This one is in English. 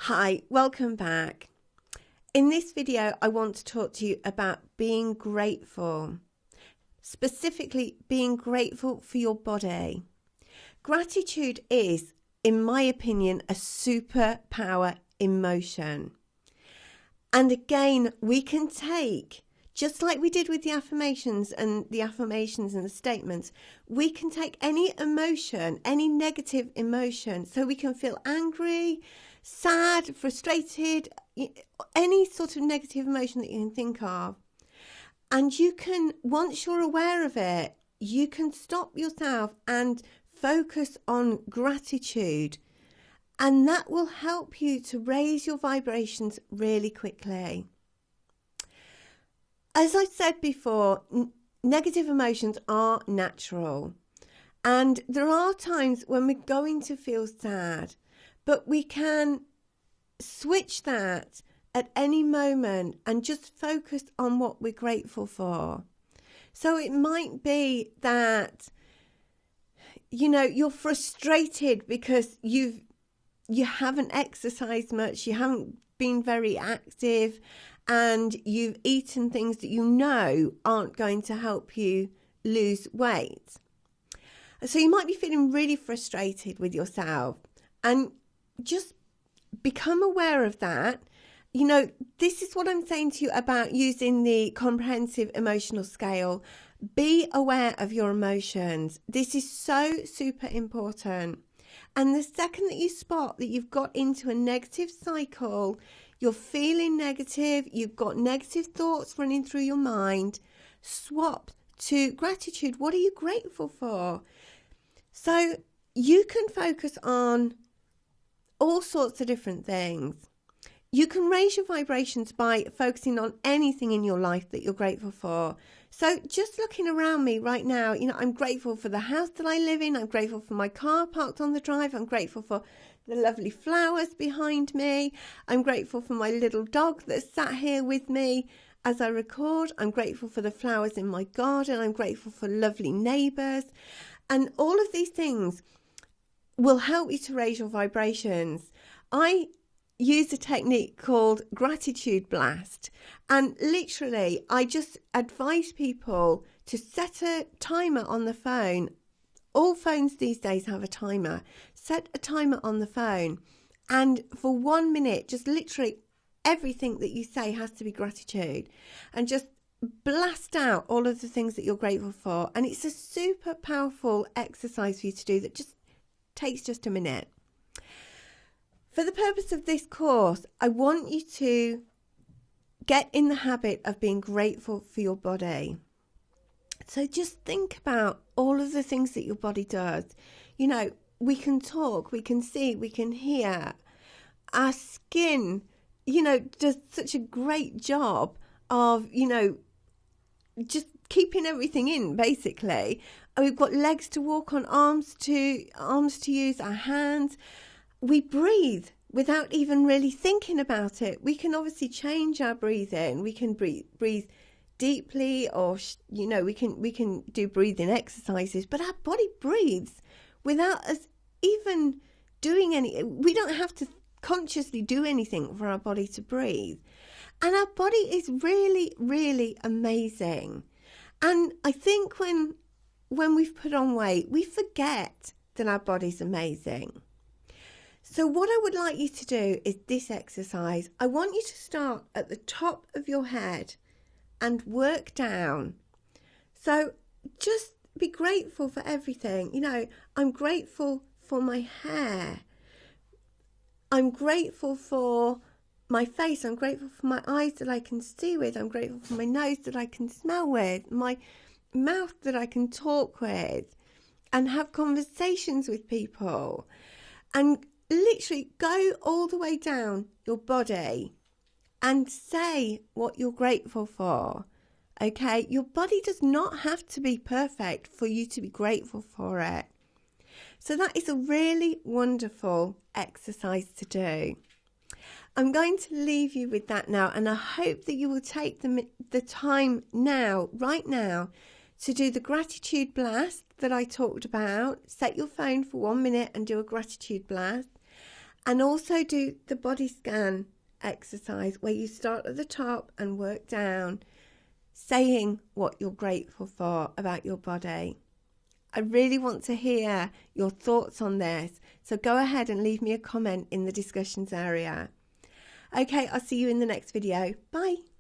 Hi, welcome back. In this video, I want to talk to you about being grateful, specifically being grateful for your body. Gratitude is, in my opinion, a superpower emotion. And again, we can take, just like we did with the affirmations and the statements, we can take any emotion, any negative emotion. So we can feel angry, sad, frustrated, any sort of negative emotion that you can think of. And you can, once you're aware of it, you can stop yourself and focus on gratitude. And that will help you to raise your vibrations really quickly. As I said before, negative emotions are natural. And there are times when we're going to feel sad, but we can switch that at any moment and just focus on what we're grateful for. So it might be that, you're frustrated because you haven't exercised much, you haven't been very active, and you've eaten things that you know aren't going to help you lose weight. So you might be feeling really frustrated with yourself, and just become aware of that. This is what I'm saying to you about using the comprehensive emotional scale. Be aware of your emotions. This is so super important. And the second that you spot that you've got into a negative cycle, you're feeling negative, you've got negative thoughts running through your mind, swap to gratitude. What are you grateful for? So you can focus on all sorts of different things. You can raise your vibrations by focusing on anything in your life that you're grateful for. So just looking around me right now, I'm grateful for the house that I live in. I'm grateful for my car parked on the drive. I'm grateful for the lovely flowers behind me. I'm grateful for my little dog that's sat here with me as I record. I'm grateful for the flowers in my garden. I'm grateful for lovely neighbours. And all of these things will help you to raise your vibrations. I use a technique called Gratitude Blast, and literally I just advise people to set a timer on the phone. All phones these days have a timer. Set a timer on the phone, and for 1 minute, just literally everything that you say has to be gratitude, and just blast out all of the things that you're grateful for. And it's a super powerful exercise for you to do that just takes just a minute. For the purpose of this course, I want you to get in the habit of being grateful for your body. So just think about all of the things that your body does. We can talk, we can see, we can hear. Our skin, does such a great job of, just keeping everything in, basically. We've got legs to walk on, arms to use, our hands. We breathe without even really thinking about it. We can obviously change our breathing. We can breathe deeply, or we can do breathing exercises. But our body breathes without us even doing any. We don't have to consciously do anything for our body to breathe. And our body is really, really amazing. And I think when we've put on weight, we forget that our body's amazing. So what I would like you to do is this exercise. I want you to start at the top of your head and work down. So just be grateful for everything. I'm grateful for my hair. I'm grateful for my face. I'm grateful for my eyes that I can see with. I'm grateful for my nose that I can smell with. My mouth that I can talk with and have conversations with people. And literally go all the way down your body and say what you're grateful for. Okay, your body does not have to be perfect for you to be grateful for it. So that is a really wonderful exercise to do. I'm going to leave you with that now, and I hope that you will take the time now, right now, to do the gratitude blast that I talked about. Set your phone for 1 minute and do a gratitude blast. And also do the body scan exercise where you start at the top and work down, saying what you're grateful for about your body. I really want to hear your thoughts on this, so go ahead and leave me a comment in the discussions area. Okay, I'll see you in the next video. Bye.